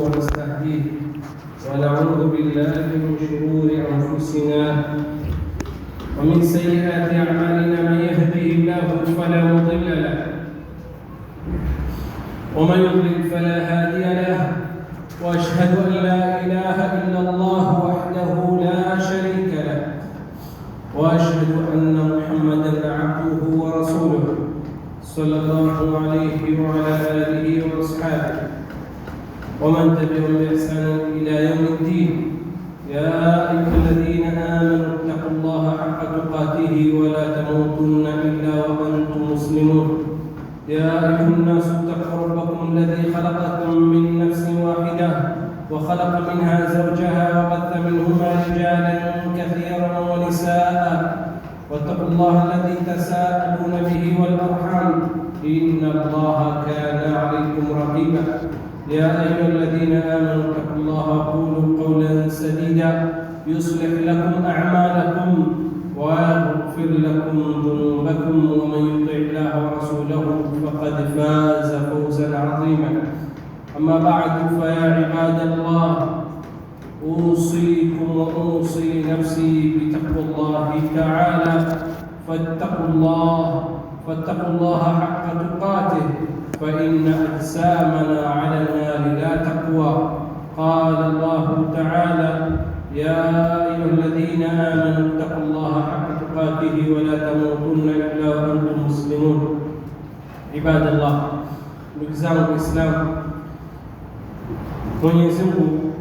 ونستهديه ونعوذ بالله من شرور أنفسنا ومن سيئات أعمالنا. من يهده الله فلا مضل له ومن يضلل فلا هادي له، وأشهد أن لا إله إلا الله وحده لا شريك له، وأشهد أن محمدا عبده ورسوله صلى الله عليه وعلى آله وأصحابه ومن تبعهم بإحسان إلى يوم الدين. يا أيها الذين آمنوا اتقوا الله حق تقاته ولا تموتن إلا وأنتم مسلمون. يا أيها الناس اتقوا ربكم الذي خلقكم من نفس واحدة وخلق منها زوجها وبث منهما رجالا كثيرا ونساء، واتقوا الله الذي تساءلون به والأرحام إن الله كان عليكم رقيبا. يا أيها الذين آمنوا اتقوا الله وقولوا قولا سديدا يصلح لكم أعمالكم ويغفر لكم ذنوبكم، ومن يطع الله ورسوله فقد فاز فوزا عظيما. أما بعد، فيا عباد الله، أوصيكم وأوصي نفسي بتقوى الله تعالى. فاتقوا الله حق تقاته، فإن أجسامنا على النار لا تقوى. قال الله تعالى: يا أيها الذين آمنوا اتقوا الله حق تقاته ولا تموتن إلا وأنتم مسلمون. عباد الله، ndugu zangu Waislamu, Mwenyezi Mungu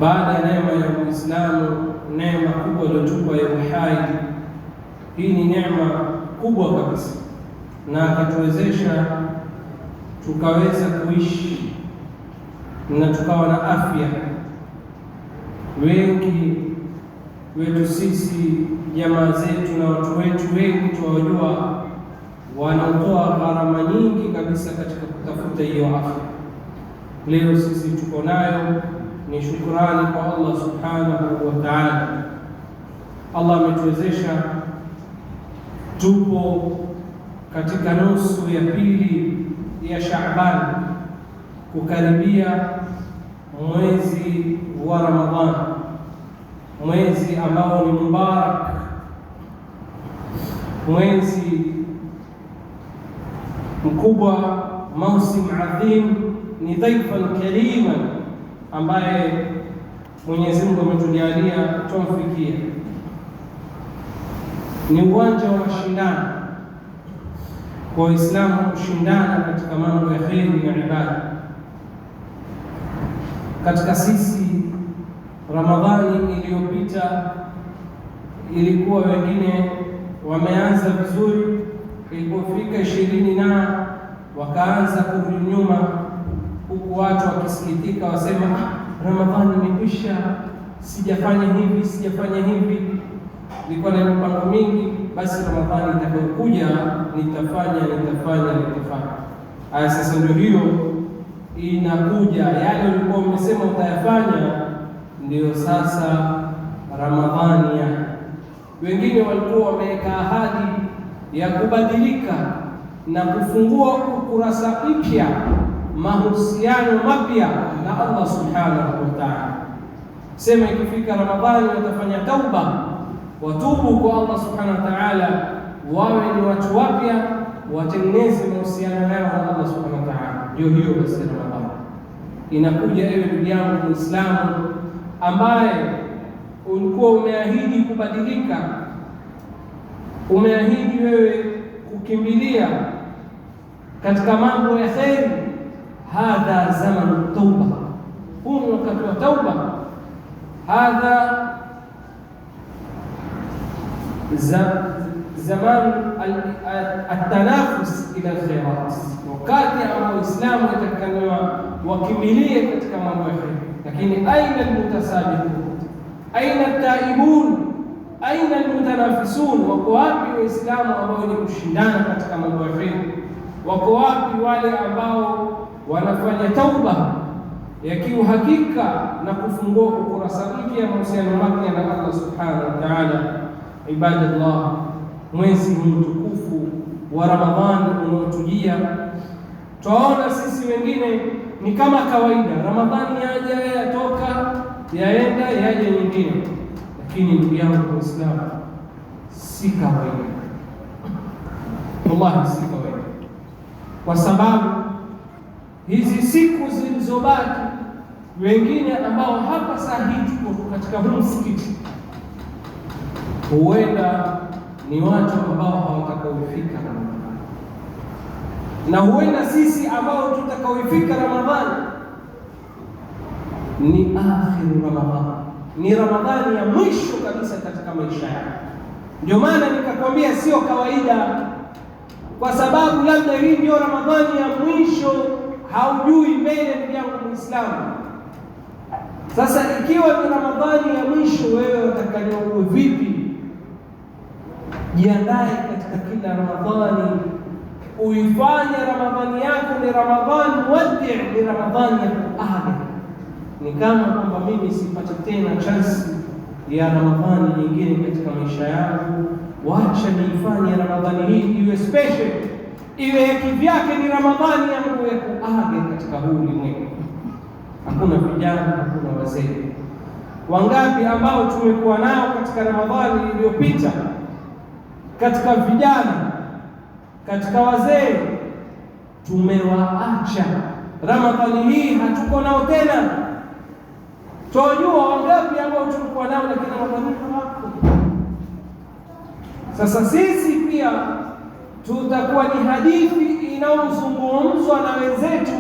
baada ya neema ya Uislamu, neema kubwa iliyotupa ya uhai, hii ni neema kubwa kabisa, na akatuwezesha tukaweza kuishi na tukawa na afya. Wengi wetu sisi, jamaa zetu na watu wetu wengi tuwajua wanatoa gharama nyingi kabisa katika kutafuta hiyo afya. Leo sisi tuko nayo, ni shukrani kwa Allah subhanahu wa ta'ala. Allah ametuwezesha, tupo katika nusu ya pili ya Shaaban, kukaribia mwezi wa Ramadhani, mwezi ambao ni mubarak, mwezi mkubwa, mausim adhim, ni dhaifan kariman ambaye Mwenyezi Mungu ametujalia tumfikia. Ni uwanja wa mashindano kwa Waislamu kushindana katika mambo ya kheri na ibada. Katika sisi, Ramadhani iliyopita ilikuwa wengine wameanza vizuri, ilipofika 20 na wakaanza kurudi nyuma, huku watu wakisikitika, wasema Ramadhani imekwisha, sijafanya hivi, nilikuwa na mipango mingi, basi Ramadhani itakayokuja nitafanya. Haya, sasa ndio hiyo inakuja, yale ulikuwa umesema utayafanya, ndio sasa Ramadhani ya. Wengine walikuwa wameweka ahadi ya kubadilika na kufungua ukurasa mpya, mahusiano mapya na Allah subhanahu wa ta'ala. Sema ikifika Ramadhani watafanya tauba, watubu kwa Allah subhanahu wa ta'ala, wawe ni watu wapya, watengeneze mahusiano yao na Allah subhanahu wa ta'ala. Ndio hiyo basi Ramadhani inakuja. Ewe ndugu yangu Muislamu ambaye ulikuwa umeahidi kubadilika, umeahidi wewe kukimbilia katika mambo ya kheri, hadha zamanu tauba, huu ni wakati wa tauba. Hadha zaman at-tanafus ila al-khairat, wakati ambao Uislamu yatakaniwa wakimbilie katika mambo ya kheri. Lakini aina al-mutasabiqun, aina at-taibun, aina al-mutanafisun? Wako wapi Waislamu ambao ni kushindana katika mambo ya kheri? Wako wapi wale ambao wanafanya tauba ya kiuhakika na kufungua ukurasa mpya, mahusiano mapya na Allah subhanahu wa ta'ala? Ibadallah, mwezi mtukufu wa Ramadhani unaotujia, twaona sisi wengine ni kama kawaida, Ramadhani yaja yatoka, yaenda, yaje nyingine. Lakini ndugu yangu Muislamu, si kawaida, wallahi si kawaida, kwa sababu hizi siku zilizobaki, wengine ambao hapa saa hii tuko katika huu msikiti, huenda ni watu ambao hawatakaofika Ramadhani, na huenda sisi ambao tutakaofika Ramadhani ni akhiru Ramadhani, ni Ramadhani ya mwisho kabisa katika maisha yako. Ndio maana nikakwambia sio kawaida, kwa sababu labda hii ndio Ramadhani ya mwisho, haujui mbele. Ndugu yangu Muislamu, sasa ikiwa ni Ramadhani ya mwisho, wewe utakanywa vipi? Jiandae katika kila Ramadhani, uifanye Ramadhani yako ni Ramadhani muwaddi, ni Ramadhani ya kuaga. Ni kama kwamba mimi sipati tena chance ya Ramadhani nyingine katika maisha yangu, wacha niifanye Ramadhani hii iwe special, iwe ya kivyake, ni Ramadhani yangu ya kuaga katika huu ulimwengu. Hakuna vijana, hakuna wazee. Wangapi ambao tumekuwa nao katika Ramadhani iliyopita, katika vijana, katika wazee, tumewaacha. Ramadhani hii hatuko nao tena. Tunajua wangapi ambao tulikuwa nao, lakini Ramadhani hawako. Sasa sisi pia tutakuwa ni hadithi inayozungumzwa na wenzetu.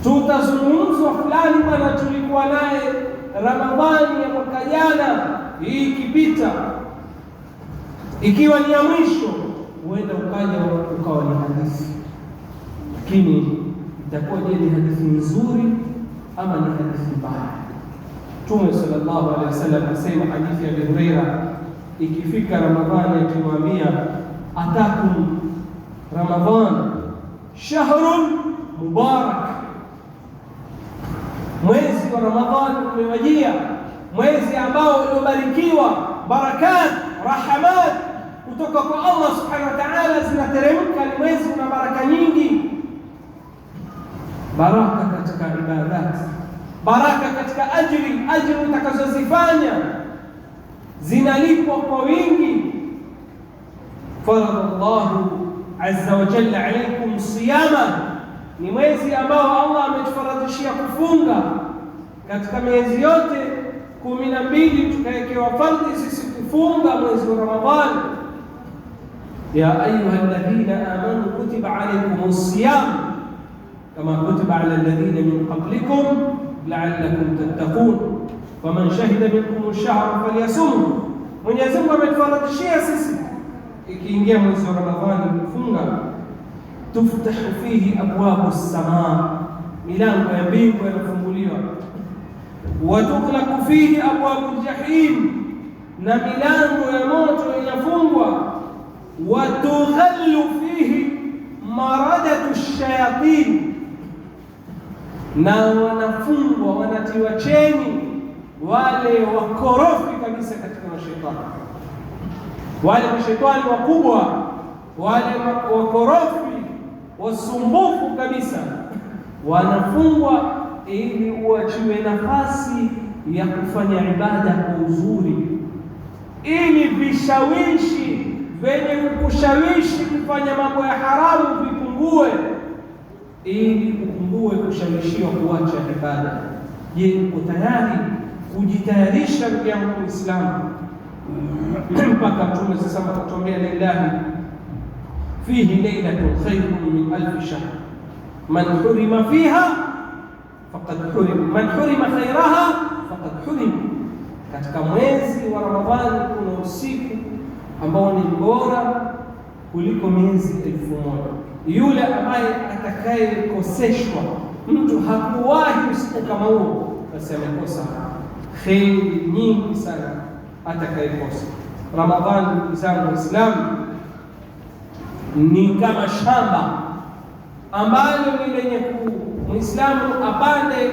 Tutazungumzwa fulani, bwana tulikuwa naye Ramadhani ya mwaka jana, hii ikipita, ikiwa ni ya mwisho, huenda ukawa ni hadithi. Lakini itakuwa je, ni hadithi nzuri ama ni hadithi mbaya? Mtume sallallahu alaihi wasallam asema, hadithi ya Abu Huraira, ikifika Ramadhani akiwaambia, atakum Ramadhan shahrun mubarak, mwezi wa Ramadhani umewajia, mwezi ambao uliobarikiwa, barakat, rahamat kutoka kwa Allah subhanahu wa ta'ala zinateremka. Ni mwezi una baraka nyingi, baraka katika ibadat, baraka katika ajri utakazozifanya zinalipwa kwa wingi. Faradallahu azza wa jalla alaykum siyama, ni mwezi ambao Allah ametufaradhishia kufunga. Katika miezi yote 12 tukawekewa fardhi sisi kufunga mwezi wa Ramadhani. Ya ayuha alladhina amanu kutiba alaykumus siyam kama kutiba ala alladhina min qablikum la'allakum tattaqun faman shahida minkum ash-shahra falyasum. Mwenyezi Mungu ametufaradhishia sisi ikiingia mwezi wa Ramadhani kufunga. Tuftahu fihi abwabu as-samaa, milango ya mbingu inafunguliwa. Wa tuqlaqu fihi abwabu al-jahim, na milango ya moto inafungwa. Wa tughallu fihi maradatu ash-shayatin, na wanafungwa, wanatiwa cheni wale wakorofi kabisa katika mashaitani, wale mashaitani wakubwa, wale wakorofi wasumbufu kabisa, wanafungwa ili uachiwe nafasi ya kufanya ibada kwa uzuri, ili vishawishi venye kukushawishi kufanya mambo ya haramu vipungue, ili upungue kushawishiwa kuacha ibada. Je, uko tayari kujitayarisha ndugu yangu Muislamu? Mpaka Mtume sasa akatuambia, lillahi fihi laylatun khayrun min alf shahr man hurima fiha faqad hurim, man hurima khayraha faqad hurim. Katika mwezi wa Ramadhani kuna usiku ambao ni bora kuliko miezi 1000. Yule ambaye atakayekoseshwa, mtu hakuwahi usiku kama huo, basi amekosa kheri nyingi sana atakayekosa. Ramadhani, ndugu zangu Waislamu, ni kama shamba ambalo ni lenye Muislamu apande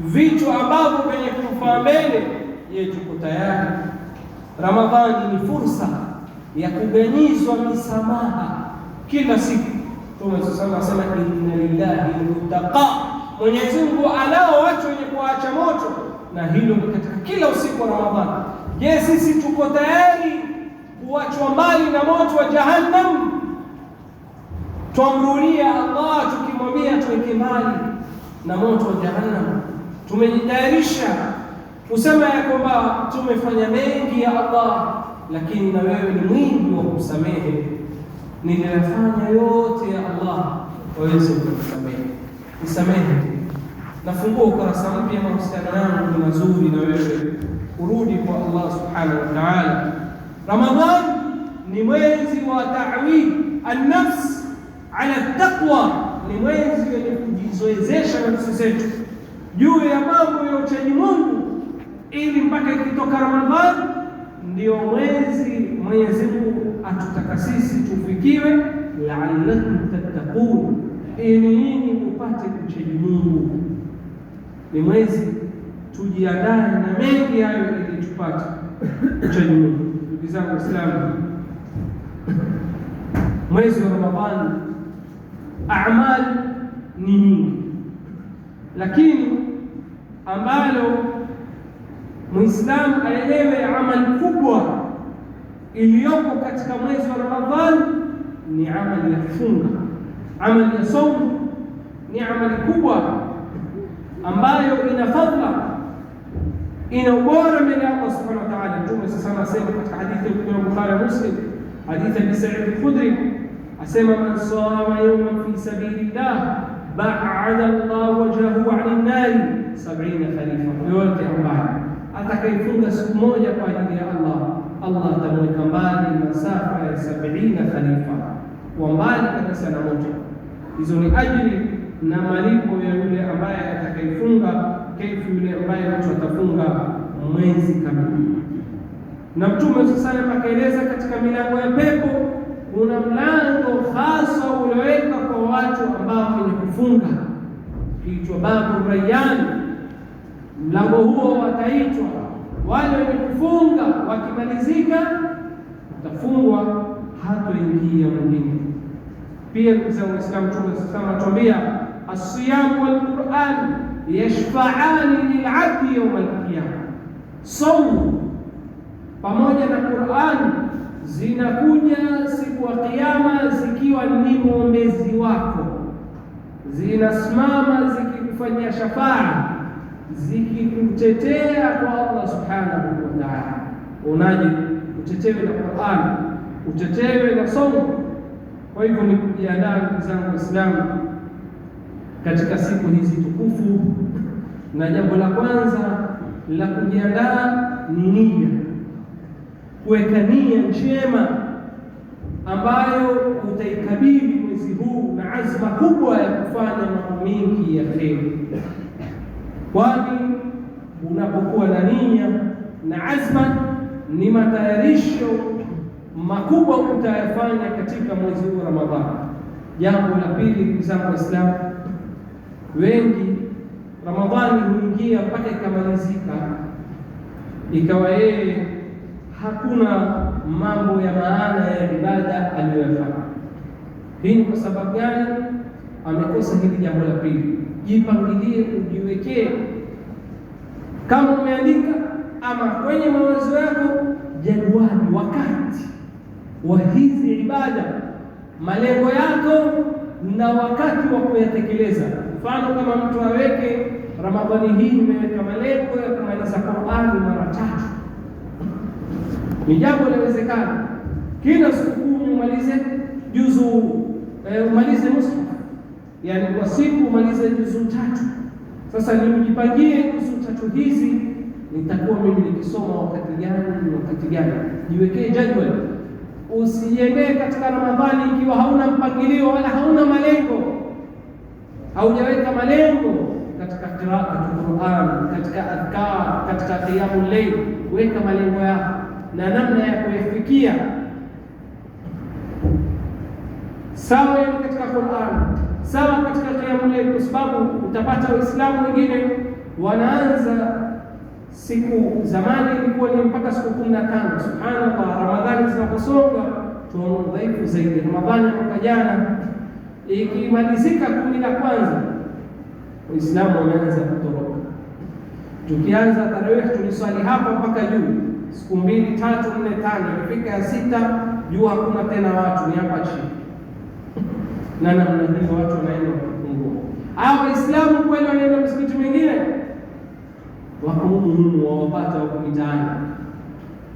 vitu ambavyo venye kufaa mbele. Je, tuko tayari? Ramadhani ni fursa ya kuganyizwa misamaha kila siku. Mtume sallallahu alayhi wasallam, inna lillahi muttaqa, Mwenyezi Mungu anao watu wenye kuacha moto, na hilo ni katika kila usiku wa Ramadhani. Je, sisi tuko tayari kuachwa mbali na moto wa Jahannam? Tuamrulia Allah tukimwambia tuweke mbali na moto wa Jahannam? Tumejitayarisha kusema ya kwamba tumefanya mengi ya Allah, lakini na wewe ni mwingi wa kusamehe. Niliyafanya yote ya Allah, waweze kukusamehe. Nisamehe, nafungua ukurasa mpya, mahusiano yangu ni mazuri na wewe, urudi kwa Allah subhanahu wa ta'ala. Ramadhan ni mwezi wa ta'wid an-nafs ala taqwa, ni mwezi wenye kujizoezesha nafsi zetu juu ya mambo ya uchaji Mungu, ili mpaka ikitoka Ramadhan ndio mwezi Mwenyezi Mungu atutaka sisi tufikiwe, la'allakum tattaqun, ili nyinyi mpate kuchaji Mungu. Ni mwezi tujiandae na mengi hayo ili tupate kuchaji Mungu. Ndugu zangu Waislamu, mwezi wa Ramadhani a'mal ni nyingi, lakini ambalo Muislamu aelewe amali kubwa iliyoko katika mwezi wa Ramadhani ni amali ya funga, amali ya saumu. Ni amali kubwa ambayo ina fadhila, ina ubora mbele ya Allah subhanahu wa ta'ala. Mtume sasa anasema katika hadithi ya Bukhari na Muslim, hadithi ya Abi Sa'id al-Khudri, asema man sama yawman fi sabilillah ba'ada Allah wajhahu 'anil nar 70 khalifa. Yote ambaye atakayefunga siku moja kwa ajili ya Allah, Allah atamweka mbali masafa ya 70 khalifa, kwa mbali kabisa na moto. Hizo ni ajili na malipo ya yule ambaye atakayefunga, kaifu yule ambaye mtu atafunga mwezi kamili. Na Mtume sasa akaeleza katika milango ya pepo kuna mlango hasa ulioweka kwa watu ambao wenye kufunga, kiitwa babu Rayyan. Mlango huo wataitwa wale wenye kufunga, wakimalizika utafungwa hatoingia mwingine. Pia ndugu zangu Waislamu, Mtume sasa anatuambia as-siyam wal Qur'an yashfa'ani lil'abdi yawm al-qiyamah. Saumu pamoja na Qur'an zinakuja siku ya Kiyama zikiwa ni mwombezi wako, zinasimama zikikufanyia shafaa, zikikutetea kwa Allah subhanahu wa ta'ala. Unaje utetewe na Qur'an, utetewe na saumu? Kwa hivyo ni kujiandaa ndugu zangu Waislamu katika siku hizi tukufu, na jambo la kwanza la kujiandaa ni nia, kuweka nia njema ambayo utaikabili mwezi huu na azma kubwa ya kufanya mambo mengi ya kheri. Kwani unapokuwa na nia na azma, ni matayarisho makubwa utayafanya katika mwezi huu wa Ramadhani. Jambo la pili, ndugu zangu Waislamu, wengi Ramadhani huingia mpaka ikamalizika, ikawa yeye hakuna mambo ya maana ya ibada aliyoyafanya. Hii ni kwa sababu gani? Amekosa hili jambo la pili. Jipangilie, ujiwekee, kama umeandika ama kwenye mawazo yako, jadwali, wakati wa hizi ibada, malengo yako na wakati wa kuyatekeleza. Mfano, kama mtu aweke Ramadhani hii nimeweka malengo ya kumaliza Qur'ani mara 3, ni jambo linawezekana. Kila siku umalize juzu, umalize nusu, yani kwa siku umalize juzu 3. Sasa nijipangie juzu 3 hizi nitakuwa mimi nikisoma wakati gani, jiwekee jadwali. Usiende katika Ramadhani ikiwa hauna mpangilio wala hauna malengo, haujaweka malengo katika qiraatu Qur'an, katika adhkar, katika qiyamul layl. Weka malengo yako na namna ya kuyafikia. Sawa katika Qur'an, sawa katika qiyamul layl, kwa sababu utapata Waislamu wengine wanaanza siku, zamani ilikuwa ni mpaka siku 15. Subhanallah, Ramadhani zinaposonga tunaona dhaifu zaidi. Ramadhani mwaka jana Ikimalizika 10 la kwanza, Waislamu wameanza kutoroka. Tukianza tarawih tuliswali hapa mpaka juu, siku 2, 3, 4, 5, ikifika ya 6 juu hakuna tena watu, ni hapa chini. Na namna hiyo watu wanaenda kupungua. Hao Waislamu kweli wanaenda msikiti mwingine, wako humu wawapata huko mitaani.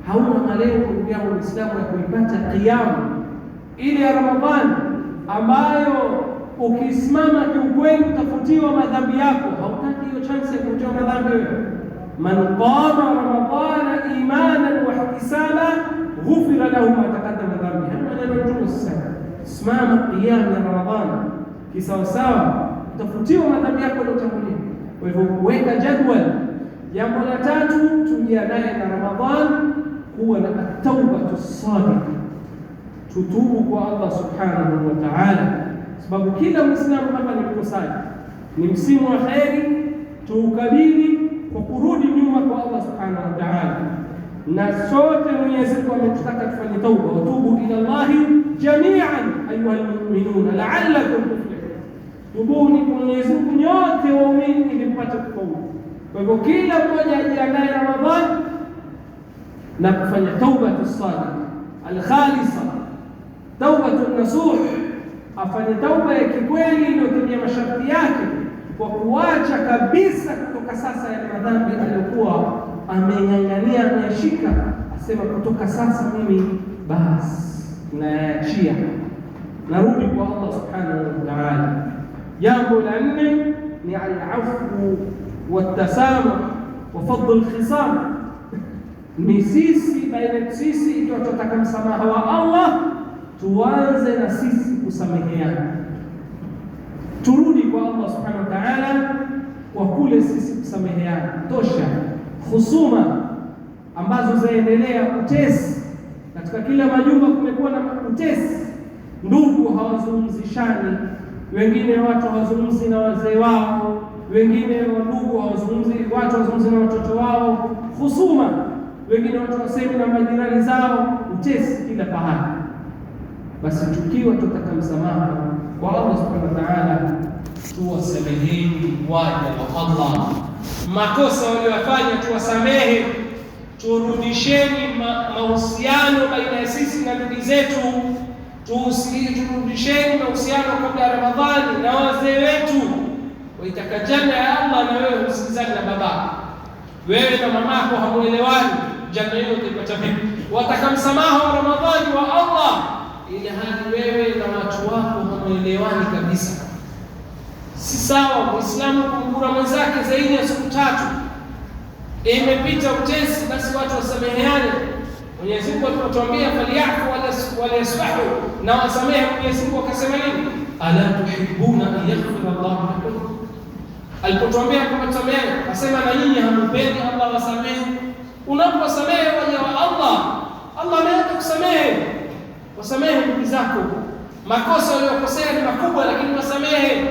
Hauna malengo ya Uislamu ya kuipata qiyamu ile ya Ramadhani ambayo ukisimama kiukweli utafutiwa madhambi yako. Hautaki hiyo chance ya kufutiwa madhambi wewe. Man qama ramadhana imanan wa ihtisaba ghufira lahu ma taqaddama dhanbi. Hana neno Mtume sana. Simama qiyam ya Ramadhani kisawasawa, utafutiwa madhambi yako yaliyotangulia. Kwa hivyo weka jadwal. Jambo la 3, tujiandae na Ramadhani kuwa na at-taubatu sadiqa. Tutubu kwa Allah subhanahu wa ta'ala, sababu kila Muislamu hapa ni mkosaji. Ni msimu wa kheri, tuukabili kwa kurudi nyuma kwa Allah subhanahu wa ta'ala. Na sote Mwenyezi Mungu ametutaka tufanye tauba, watubu ila Allahi jami'an ayuha almu'minuna la'allakum tuflihun. Tubuni kwa Mwenyezi Mungu nyote waumini ili mpate kufaulu. Kwa hivyo kila mmoja ajiandae Ramadhani na kufanya taubatu sadiqa al-khalisa, taubatu nasuh, afanye tauba ya kikweli iliyotimia masharti yake, kwa kuacha kabisa kutoka sasa ya madhambi aliyokuwa ameng'ang'ania ameshika, asema kutoka sasa mimi basi naachia, narudi kwa Allah subhanahu wa ta'ala. Jambo la 4 ni al-afwu wat-tasamuh wa fadl al-khisam. Ni sisi baina sisi tunataka msamaha wa Allah, tuanze na sisi kusameheana, turudi kwa Allah subhanahu wa ta'ala kwa kule sisi kusameheana tosha. Husuma ambazo zaendelea, utesi katika kila majumba, kumekuwa na utesi, ndugu hawazungumzishani, wengine watu hawazungumzi na wazee wao, wengine ndugu hawazungumzi, watu hawazungumzi na watoto wao, husuma, wengine watu wasemi na majirani zao, utesi kila pahali. Basi tukiwa tutaka msamaha kwa Allah subhanahu wa ta'ala, tuwasameheni waja wa Allah, makosa waliyofanya tuwasamehe, turudisheni mahusiano baina ya sisi na ndugu zetu, turudisheni mahusiano kabla ya Ramadhani na wazee wetu. Waitaka janna ya Allah na wewe usikizane na baba, wewe na mamako hamuelewani, janna hiyo utapata vipi? Wataka msamaha wa Ramadhani wa Allah ili hali wewe na watu wako hamuelewani kabisa. Si sawa Muislamu kumgura mwenzake zaidi ya siku 3. Imepita utesi, basi watu wasameheane. Mwenyezi Mungu alipotuambia falyafu wala yasfahu, na wasamehe, Mwenyezi Mungu akasema nini? Ala tuhibbuna an yaghfira Allahu lakum. Alipotuambia kwamba tusamehe, akasema na nyinyi hampendi Allah wasamehe. Unaposamehe waja wa Allah, Allah anataka kusamehe. Wasamehe ndugu zako, makosa uliyokosea ni makubwa, lakini wasamehe.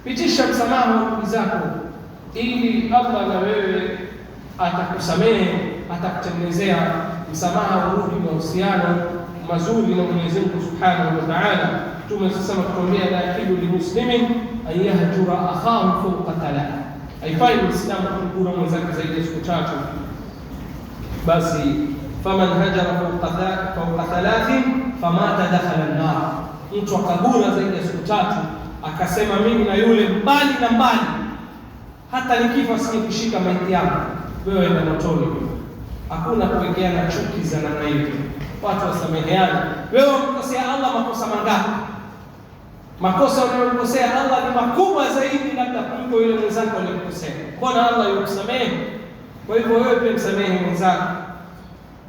Pitisha msamaha wa ndugu zako ili Allah na wewe atakusamehe, atakutengenezea msamaha, urudi mahusiano mazuri na Mwenyezi Mungu subhanahu wa ta'ala. Tumesema kutuambia la yahilu limuslimin an yahjura akhahu fawqa 3. Haifai Muislamu kumgura mwenzake zaidi ya siku 3. Basi faman hajara fawqa 3 famata dakhala an-nar. Mtu akagura zaidi ya siku 3 akasema mimi na yule mbali na mbali, hata nikifa sikushika maiti yako, wewe na motoni. Hakuna kuwekeana chuki za namna hiyo, watu wasameheana. Wewe umekosea Allah makosa mangapi? Makosa unayokosea Allah ni makubwa zaidi labda kuliko yule mwenzako aliyekosea. Mbona Allah yukusamehe? Kwa hivyo wewe pia msamehe mwenzako.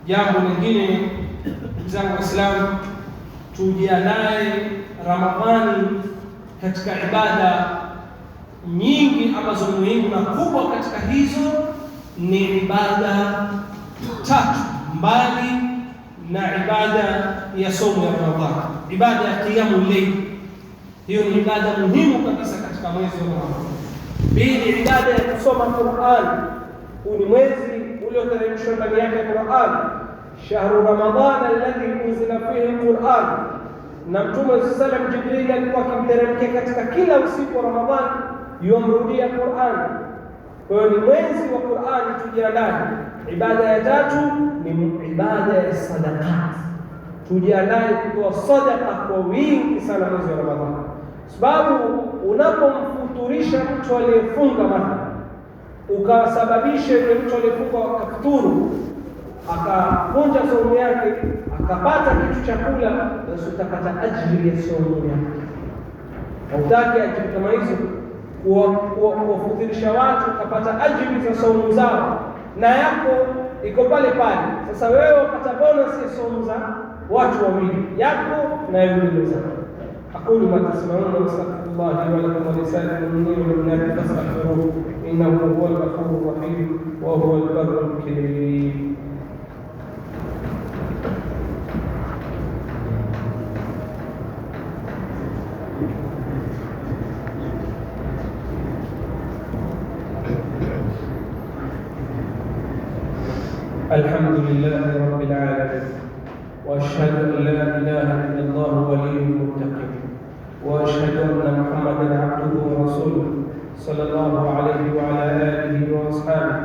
Jambo lingine, ndugu zangu Waislamu, tujiandae Ramadhani katika ibada nyingi ambazo muhimu na kubwa. Katika hizo ni ibada 3 mbali na ibada ya somo ya Ramadhani. Ibada ya qiyamul layl, hiyo ni ibada muhimu kabisa katika mwezi wa Ramadhani. Pili, ibada ya kusoma Qur'an. Huu ni mwezi ulioteremshwa ndani yake Qur'an, shahru Ramadhana alladhi unzila fihi al-Qur'an. na Mtume sallam Jibril alikuwa akimteremkia katika kila usiku wa Ramadhani yomrudia Qur'an. Kwa hiyo ni mwezi wa Qur'an, tujiandae. Ibada ya tatu ni ibada ya sadaqat. Tujiandae kutoa sadaqa kwa wingi sana mwezi wa Ramadhani, sababu unapomfuturisha mtu aliyefunga mara ukasababisha yule mtu aliyefunga akafuturu akavunja saumu yake akapata kitu cha kula, basi utapata ajili ya saumu yake. Hautaki ajili kama hizo kuwafuturisha watu ukapata ajili za saumu zao na yako iko pale pale. Sasa wewe upata bonus ya saumu za watu wawili, yako na yule zako. أقول ما تسمعون وأستغفر الله لي ولكم ولسائر المؤمنين والمؤمنات فاستغفروه إنه هو الغفور الرحيم وهو البر الكريم. الحمد لله رب العالمين، وأشهد أن لا إله إلا الله ولي المتقين، وأشهد أن محمدًا عبده ورسوله صلى الله عليه وعلى آله وأصحابه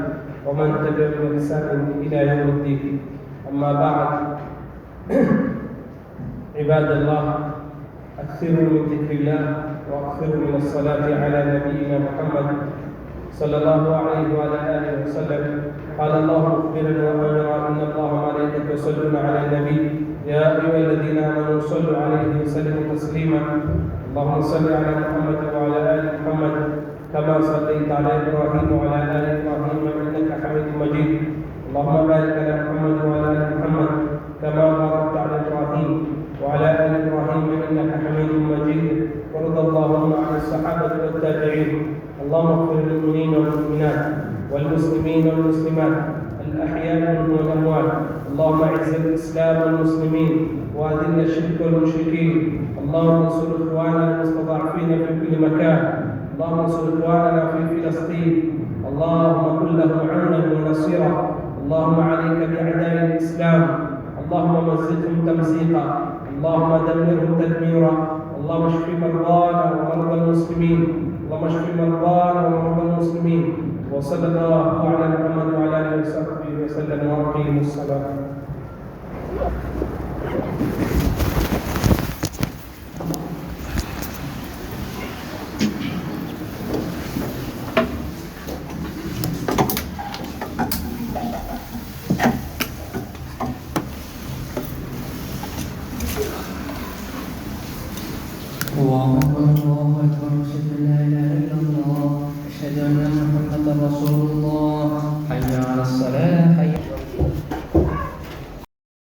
ومن تبعهم بإحسان إلى يوم الدين. أما بعد، عباد الله، أكثروا من ذكر الله وأكثروا من الصلاة على نبينا محمد صلى الله عليه وعلى آله وسلم. قال الله مخبرا وأمرا إن الله وملائكته يصلون على النبي يا أيها الذين آمنوا صلوا عليه وسلموا تسليما. اللهم صل على محمد وعلى آل محمد كما صليت على إبراهيم وعلى آل إبراهيم إنك حميد مجيد. اللهم بارك على محمد وعلى آل محمد كما باركت على إبراهيم وعلى آل إبراهيم إنك حميد مجيد. وارض اللهم عن الصحابة والتابعين. اللهم اغفر للمؤمنين والمؤمنات والمسلمين والمسلمات الأحياء منهم والأموات. اللهم اعز الإسلام والمسلمين وأذل الشرك والمشركين. اللهم انصر إخواننا المستضعفين في كل مكان. اللهم انصر إخواننا في فلسطين. اللهم كن لهم عونا ونصيرا. اللهم عليك بأعداء الإسلام. اللهم مزقهم تمزيقا. اللهم دمرهم تدميرا. اللهم اشف مرضانا ومرضى المسلمين. اللهم اشف مرضانا ومرضى المسلمين. وصلى الله على محمد وعلى آله وصحبه وسلم وأقيموا الصلاة. الله أكبر الله أكبر، أشهد أن لا إله إلا الله، أشهد أن محمدا رسول الله. حي على الصلاة